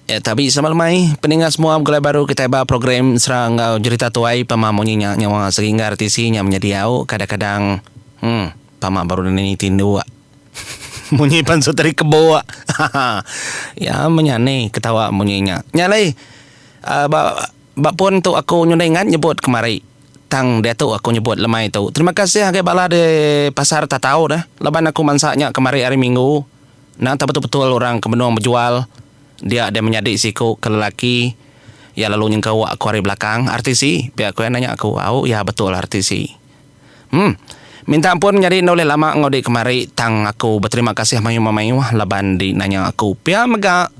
Tapi semalamai pendengar semua mulai baru kita bawa program serang cerita tuai pamamonnya nyawa sehingga artisinya menjadi au kadang-kadang pama baru ini tindu munyi pansu dari kebo ya menyane ketawa munyinya nyalai bak pun tu aku nyundengan nyebut kemari tang dia tu aku nyebut lemai tu terima kasih agak bala de pasar tak tahu dah leban aku mansaknya kemari hari Minggu nah tak betul-betul orang kebenung berjual dia ada menyadik siku ke lelaki ya lalu nyengkau aku hari belakang artisi biar aku yang nanya aku ya betul artisi minta ampun jadi noleh lama ngodi kemari tang aku berterima kasih mayu laban di nanya aku pia mega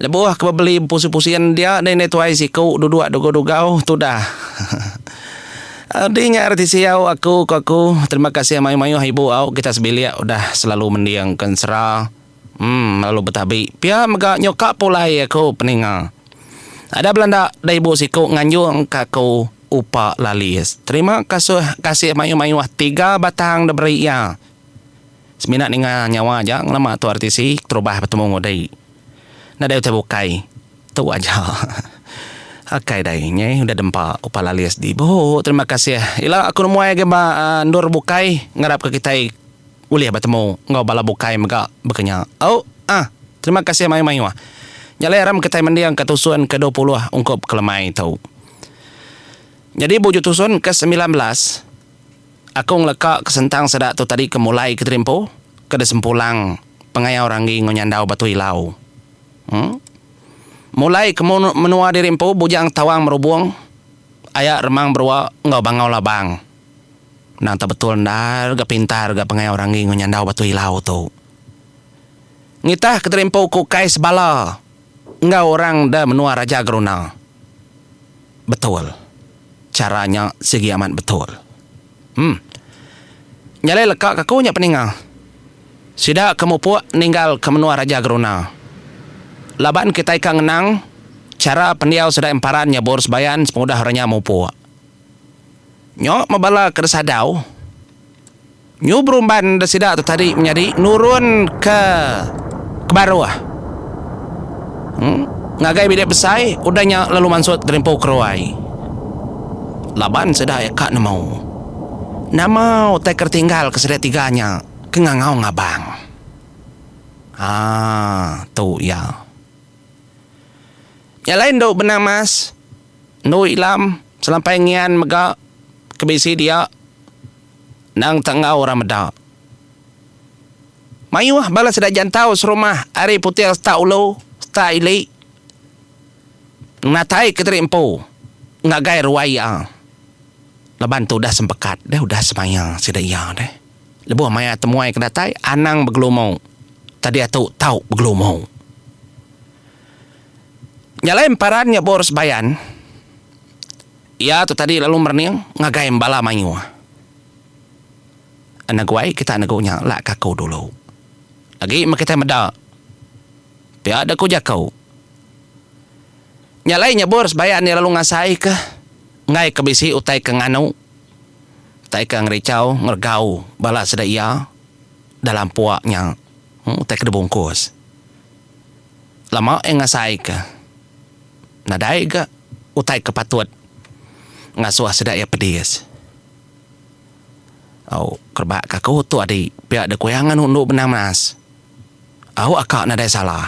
lebuah ke beli pusi-pusian dia dan netuai siku duduk duga-duga tu dah Adinya artisi aku terima kasih mayu ibu kita sebilia udah selalu mendiangkan serah lalu betabi pia mega nyokap pulai aku peninga ada Belanda dari ibu siku nganjung kaku upa lalis terima kasih mayu 3 batang deberi ya seminat ninga nyawa aja lama tu artisi terubah bertemu ngodai nada terbukai tu aja akai dainya udah dempa upa lalis di boh terima kasih ila aku nemu aja ndur bukai ngarap ke kita uliah bertemu ngau bala bukai mega bekenya terima kasih mayu nyalai ram kita mendiang ketusuan ke-20 ungkap kelemai tau jadi buju tusun ke-19 aku ngelekak kesentang sedak tu tadi kemulai ke terimpo ke desempulang pengaya oranggi ngonyandau batu ilau mulai ke menua dirimpo bujang tawang merubung ayak remang berwa ngau bangau labang nang tak betul ndar ga pintar ga pengaya oranggi ngonyandau batu ilau tu ngitah ke terimpo ku kais bala ngau orang dah menua raja geruna betul caranya segi amat betul nyalai lekak kaku nya peningal sida kamu puak ninggal ke menua raja geruna laban kita ikan ngenang cara pendiau sudah emparan nyabor sebayan semudah orangnya mau puak nyok mabala kersadau nyu berumban sida tu tadi menjadi nurun ke bawah ngagai bidak besai udahnya lalu mansut terimpo keruai laban sedah ya kak namau tak tertinggal kesedah tiganya kengangau ngabang tu ya lain do benar mas no ilam selampai ngian mega kebisi dia nang tengau orang meda mayuah bala sedah jantau serumah ari putih sta ulo sta ili natai keterimpo ngagai ruaya leban tu dah sempekat dah udah semayang sida iya deh lebuh maya temuai kedatai anang begelumau tadi atau tahu begelumau nyalai emparannya boros bayan ya tu tadi lalu merniang ngagai mbala mayu anak guai kita anak gunya lah kakau dulu lagi makita meda pia ada ku jakau nyalai boros bayan ni lalu ngasai ke ngai kebisi utai ke nganu utai ke ngericau ngergau bala seda iya dalam puaknya utai ke debungkus lama ngasai ke nadai ke utai ke patut ngasuh seda ya pedis kerbak kaku tu adik pihak ada kuyangan untuk benang mas akak nadai salah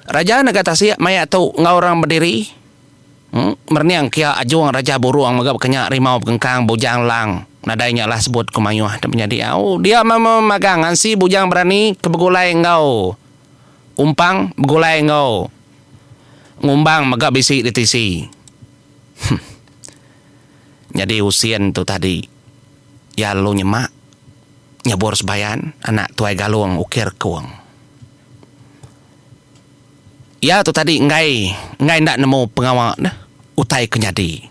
raja negata siap mayat tu ngau orang berdiri merniang kia ajuang raja buruang magap kenyak rimau pengkang bujang lang nadainya lah sebut kumayuh dan menjadi dia memagangan si bujang berani kebegulai engkau umpang begulai engkau ngumbang magap bisi ditisi jadi usian tu tadi ya lu nyemak nyabor sebayan anak tuai galuang ukir kuang ya tu tadi ngai ndak nemu pengawak dah utai kenyadi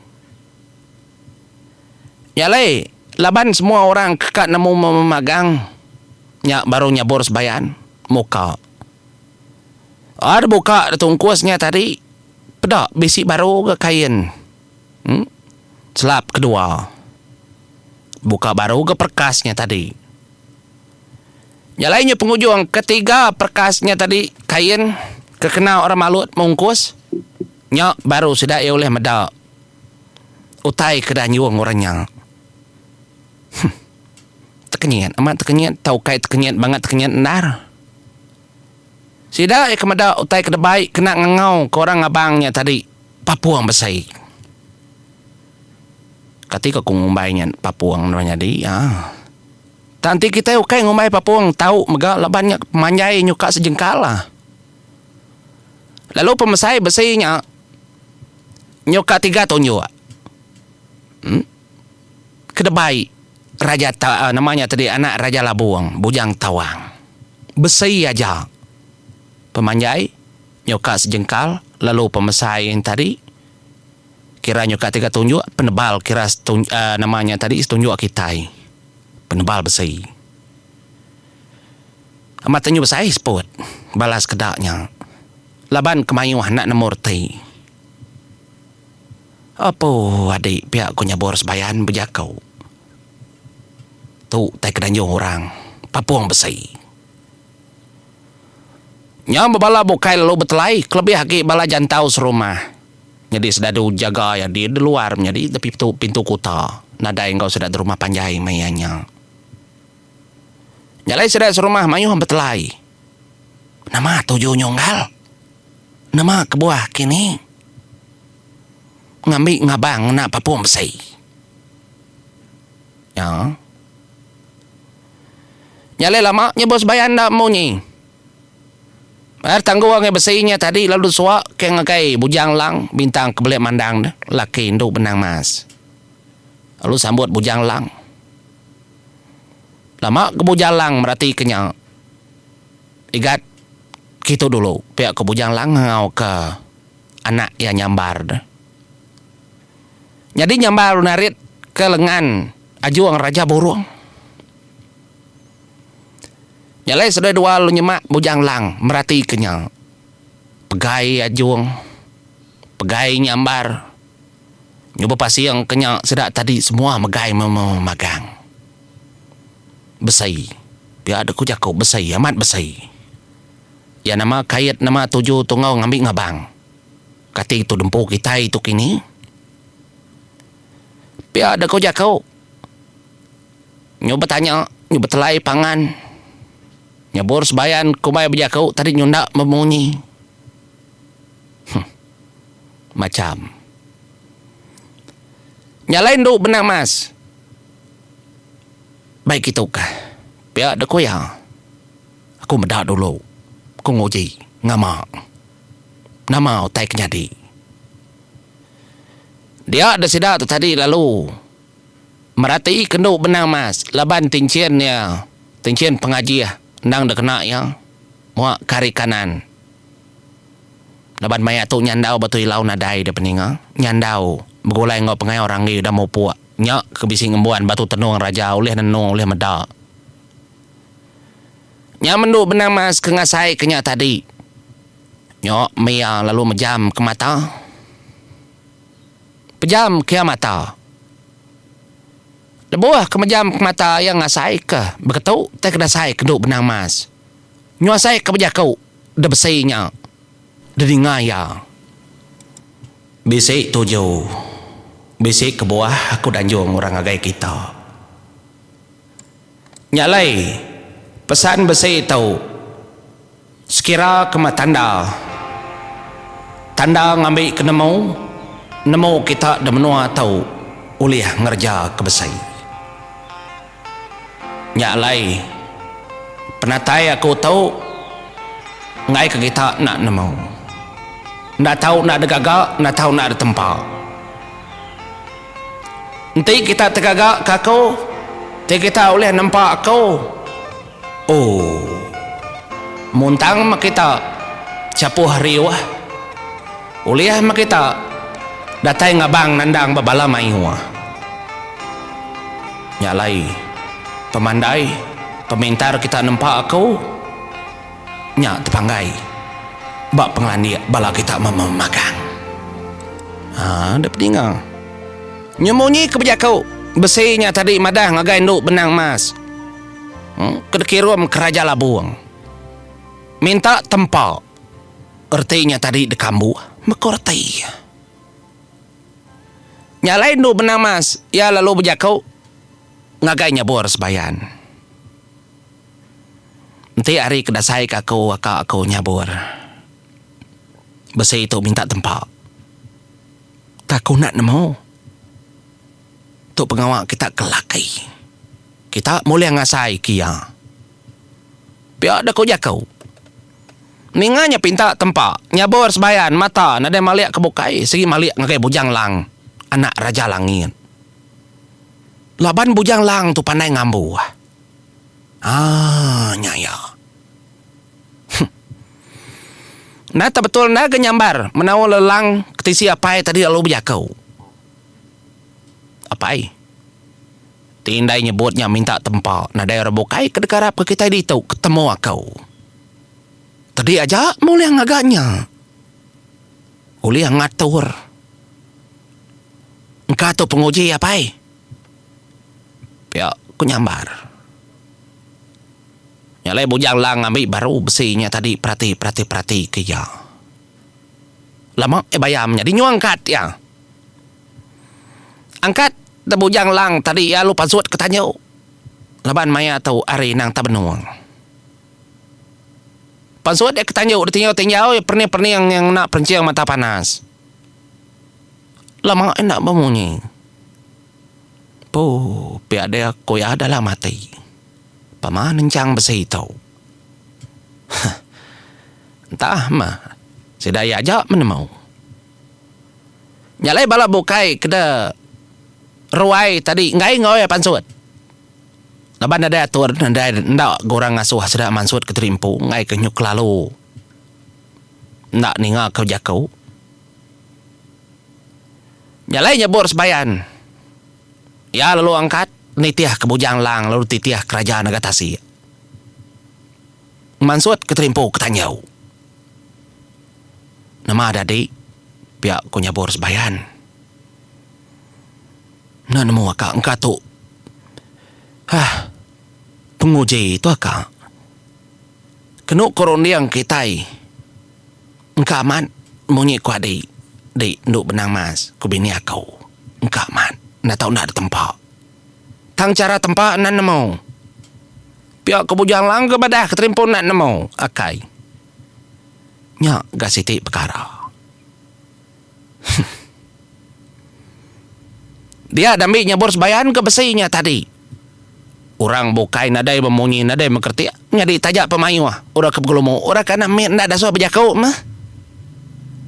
nyalai laban semua orang kekak nemu memagang baru nyabor sebayan muka ada buka tungkusnya tadi pedak bisi baru ke kain selap kedua buka baru ke perkasnya tadi nyalainya penghujung ketiga perkasnya tadi kain Kekenal orang malut mungkus. Nyok baru sudah ia oleh medak. Utai kedanyuang orangnya. Tekenyat, amat tekenyat. Tahu kait tekenyat banget tekenyat nar. Sida ia kemedak utai kedebai kena ngangau ke orang abangnya tadi. Papuang besai. Ketika ku ngumbainya papuang namanya dia. Tanti kita ukai ngumbai papuang tahu megak banyak manjai nyuka sejengkala. Lalu pemesai besainya nyuka 3 tunjuk. Kedebai raja namanya tadi anak Raja Labuang, bujang tawang. Besai aja. Pemanjai nyuka sejengkal, lalu pemesai yang tadi kira nyuka 3 tunjuk, penebal kira namanya tadi setunjuk kitai. Penebal besai. Amat tunjuk besai seput. Balas kedaknya. Laban kemayuh nak nemurti. Apa adik pihak ku nyabor sebayan berjakau. Tu tai kedanjung orang. Papuang besai. Nyam bala bukai lalu betelai. Kelebih haki bala jantau serumah. Jadi sedadu jaga ya di luar. Jadi tepi pintu kota. Nada engkau sudah di rumah panjai mayanya. Nyalai sudah serumah mayuh betelai. Nama tujuh nyonggal. Nama kebuah kini. Ngambil ngabang nak papuang besai. Ya. Nyalai lama nyebos bayan nak munyi. Tangguh orang besainya tadi lalu suak ke ngakai bujang lang bintang kebelik mandang dah laki induk benang mas. Lalu sambut bujang lang. Lama ke bujang lang berarti kenyang. Igat gitu dulu pihak ke bujang lang ngau ke anak yang nyambar dah. Jadi nyambar narit ke lengan ajuang Raja Burung. Nyalai sudah 2 lu nyemak bujang lang merati kenyal. Pegai ajuang. Pegai nyambar. Nyoba pasi yang kenyal sedak tadi semua megai memagang. Besai. Biar ada ku jakau besai amat besai. Ya nama kait nama 7 tungau ngambil ngabang. Kati itu dempu kita itu kini. Biar ada ku jakau. Nyoba tanya, nyoba telai pangan. Nyabor sebayan kumai berjakau tadi nyundak memunyi. Macam. Nyalain duk benang mas. Baik itu kah? Biar ada koya. Aku medak dulu. Aku ngoji. Ngama. Nama otai kenyadi. Dia ada sidak tu tadi lalu. Merati kenduk benang mas. Laban tinciannya. Tincian pengajian. Nang dah kena ya. Muak kari kanan. Laban maya tu nyandau batu ilau nadai dah peninga. Nyandau. Begulai ngau pengai orang ni dah mau puak. Nyak kebising embuan batu tenung raja oleh nenung oleh medak. Nyak menduk benang mas kengasai kenyak tadi. Nyak mia lalu mejam ke mata. Pejam ke mata. Lebuah kemejam ke mata yang ngasai ke. Begitu, tak kena sai keduk benang mas. Nyuasai ke berjakau. Dah besainya. Dah dingaya. Bisik 7. Bisik ke bawah aku danjung orang agai kita. Nyalai. Pesan besai tahu. Sekira ke tanda. Tanda ngambil ke nemu. Nemu kita dah menua tahu. Uliah ngerja ke besai. Nyalai penatai aku tahu ngai ke kita nak nemu. Nak tahu nak ada gagak, nak tahu nak ada tempat. Nanti kita tergagak ke aku, nanti kita boleh nampak aku. Oh, muntang mak kita capuh riwah. Uliah mak kita datai ngabang nandang babala maiwa. Nyalai pemandai, pemintar kita nampak aku. Nyak terpanggai. Bak pengelandi bala kita memagang. Ada peningang. Nyemunyi ke berjakau. Besinya tadi madah ngagai nduk benang mas. Kedekirum ke Raja Labuang. Minta tempat. Ertinya tadi dekambu, mekorti. Nyalain du benang mas, ya lalu berjakau. Ngagainya bor sebayan. Nanti hari kedasai aku nyabur. Besi itu minta tempat. Tak aku nak nemu. Tuk pengawak kita kelakai. Kita mulai ngasai kia. Biar ada kau jakau. Ninganya pinta tempat. Nyabur sebayan mata. Nada maliak kebukai. Segi maliak ngagai bujang lang. Anak Raja Langit. Laban bujang lang tu pandai ngambu. Nyaya. Nata betul na kenyambar. Menawa lelang ketisi apai tadi lalu berjakau. Apai? Tindai nyebutnya minta tempat. Nada rebukai kedekarap ke kita itu ketemu aku. Tadi aja mulai ngagaknya. Mulai ngatur. Engkau tu penguji apai? Ya, aku nyambar. Nyalai bujang lang ambil baru besinya tadi perhati ke ya. Lama bayamnya di angkat ya. Angkat da bujang lang tadi ya lupa suat ketanya. Laban maya tahu ari nang tabenuang. Pansuat dia ketanya tinggal ya perni yang nak penciang mata panas. Lama enak bemunyi. Pihak dia koya adalah mati. Paman nencang besi itu. Entah mah. Sedaya aja menemau. Nyalai bala bukai keda ruai tadi ngai pansut. Laban ada atur ndak gorang ngasuh sedak mansut keterimpu ngai kenyuk lalu. Ndak ninga kau jakau. Nyalai nyebur sebayan. Ya lalu angkat nitiah ke bujang lang lalu titiah kerajaan Agatasi. Mansut keterimpu ketanyau. Nama ada di pihak ku nyabur sebayan. Nah nemu akak engkau tu. Penguji itu akak. Kenuk koron yang kitai. Engkau aman munyi ku adik. Di nduk benang mas ku bini aku. Engkau aman. Nak tahu nak ada tempat. Tang cara tempat nak nemu. Pihak kebujang lang ke badah keterimpun nak nemu. Akai. Nyak gak siti perkara. Dia dambi nyabur sebayan ke besinya tadi. Orang bukai nadai memunyi nadai mengerti. Nyadi tajak pemayu. Orang kebegelumu. Orang kana nak dasar berjakau mah.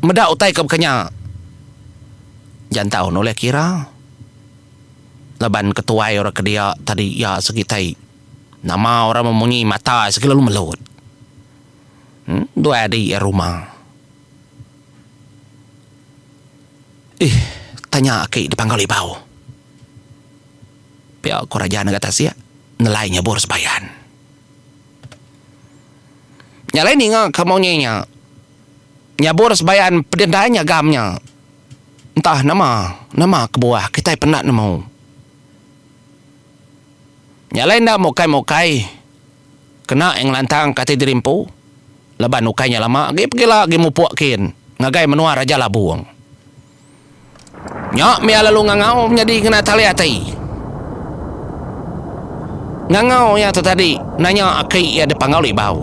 Medak utai ke bekanya. Jangan tahu noleh kira. Laban ketuai orang kedia tadi ya segitai. Nama orang memunyi mata segala lu melut. Dua adik rumah. Tanya aki depan kali bau. Pihak kerajaan Agatasi nelai nyabur sebayan. Nyalai ni ngak kamunya. Nyabur sebayan pedendanya gamnya. Entah nama kebuah kita penat nemu. Nyalain dah mokai. Kena yang lantang kata dirimpu. Leban ukainya lama. Pergi lagi mupuakin. Ngagai menua Raja Labuang. Nyak mia lalu ngangau menjadi kena tali hati. Ngangau ya tu tadi. Nanya aki ya depan ngau bau.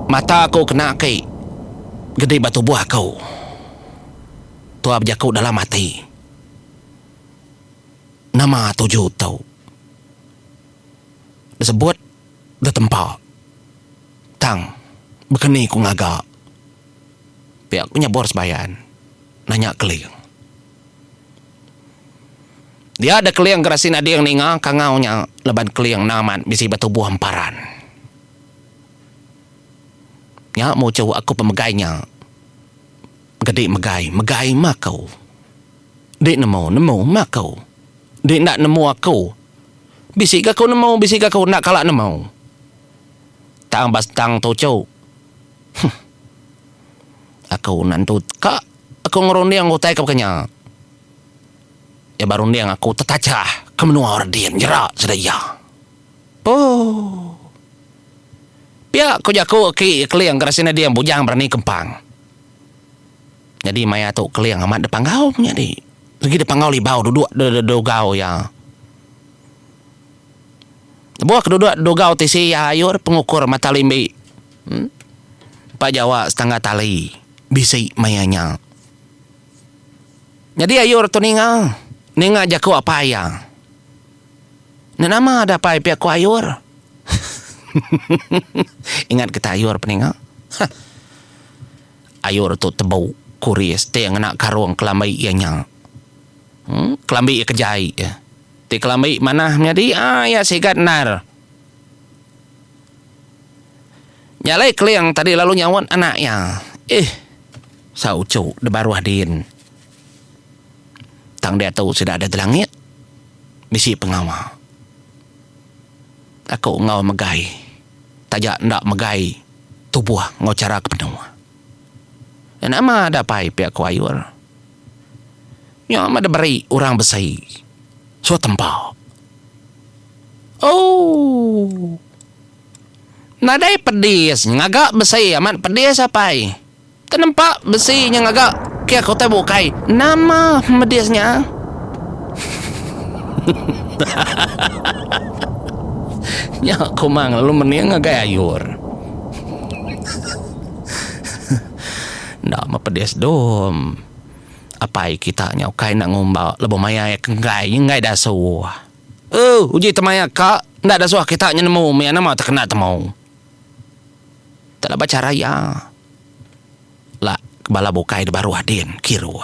Mata aku kena aki. Gede batu buah kau. Tua berjakau dalam mati. Nama 7 tau. Disebut da tempat. Tang bekeni ku ngagak. Pihak ku nyabor sebayan. Nanya keliang. Dia ada keliang gerasin ada yang ninga kangaunya leban keliang naman bisi batu buah hamparan. Ya mau coba aku pemegainya. Gede megai makau. Dek nemu makau. Dia nak nemu aku. Bisik aku nemu, bisik aku nak kalak nemu. Tang bas tang tocau. Aku nantu kak. Aku ngerundiang utai ke kenya. Ya baru ndiang aku tetacah. Kemenua ordian jerak sedaya. Pia ko jako ki kliang kerasina dia bujang berani kempang. Jadi maya tu kliang amat depan gau jadi. Lagi depan gau libau duduk do gau ya. Buat kedua do gau tisi ya ayur pengukur mata limbi. Pak Jawa setengah tali bisi mayanya. Jadi ayur tu ninga jako apa ya? Nama ada apa pihak ku ayur? Ingat kita ayur peninga. Ayur tu tebau kuris te yang nak karung kelambai ianya. Kelambai kejai. Te kelambai mana menjadi ya sigat nar. Nyalai kliang tadi lalu nyawan anaknya. Saucu de baru hadin. Tang dia tahu sudah ada di langit. Misi pengawal. Aku ngau megai. Tajak ndak megai. Tubuh ngau cara kepenuh. Dan ama ada pai pihak ku ayur. Ya ama ada beri orang besai. So tempau. Oh. Nadai pedis. Ngagak besai amat pedis apai. Tenampak besi yang ngagak. Kaya kau tak bukai. Nama medisnya. Ya kumang lalu meniang agak ayur. Ndak mapedias dom. Apai kita nyaukai nak ngombau lebo maya ngai dasu. Uji temaya kak ndak dasu kita nemu maya nama tak kena temu. Tak baca raya. Lah kebala bukai de baru hadin kiru.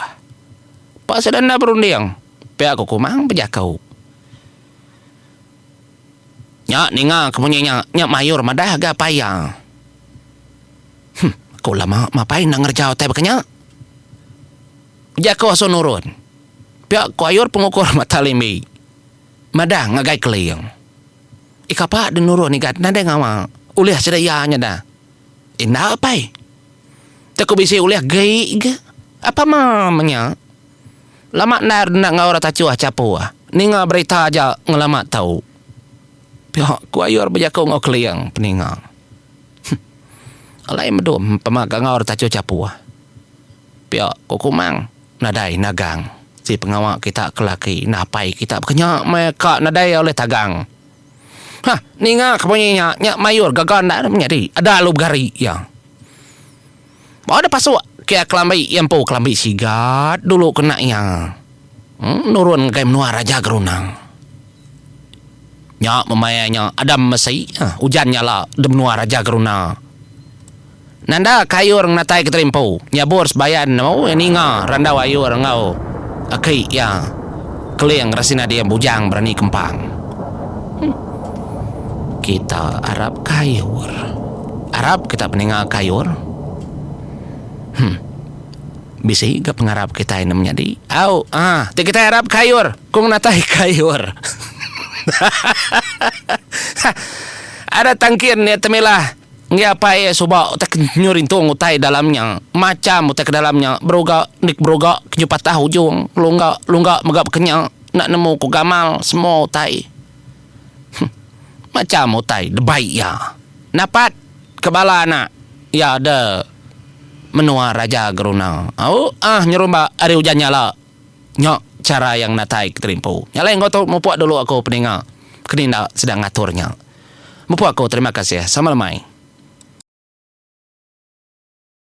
Pak sedana berunding. Pihak aku kumang bejakau. Nya ninga kemunya nya mayur madah agak payah. Aku lama mapain nak ngerjau teh bekenya. Jako aso nurun. Pihak ku ayur pengukur mata limbi. Madah ngagai keliang. Ikapa de nurun ikat nade ngama. Uliah sedayanya dah. Indah apai. Tak ku bisi uliah gai ke. Apa mamanya? Lama nar nak ngawra tacuah capuah. Ninga berita aja ngelamat tahu. Pihak ku ayur berjakau ngau keliang peninga. Alai medum pemagang ngau tacu capuah. Pihak ku kumang nadai nagang. Si pengawak kita kelaki napai kita berkenyak mereka nadai oleh tagang. Ninga kepunyanya nyak mayur gagan dah menjadi. Ada lu gari ya. Bawa ada pasuk kaya kelambai yang po kelambai sigat dulu kena yang. Nurun kayak menua raja gerunang. Nya memayanya adam mesai hujannya lah demnua raja geruna. Nanda kayur natai keterimpo nyabur sebayan mau ninga randa wayur ngau akai ya keliang rasina dia bujang berani kempang. Kita Arab kayur. Arab kita peninga kayur. Bisa ke pengarap kita ini menjadi. Kita Arab kayur. Kung natai kayur. Ada tangkir ni temilah apa subak tak nyurin tu ngutai dalamnya macam utai ke dalamnya beroga kejupat tahu ujung lunga megap kenyang nak nemu ku gamal semua utai macam utai debai ya napat kebala nak ya ada menua raja geruna nyerumba hari hujannya lah nyok cara yang natai keterimpu. Yang lain kau tahu mupuak dulu aku peninga. Keninda sedang ngaturnya. Mupuak aku terima kasih. Sama lemai.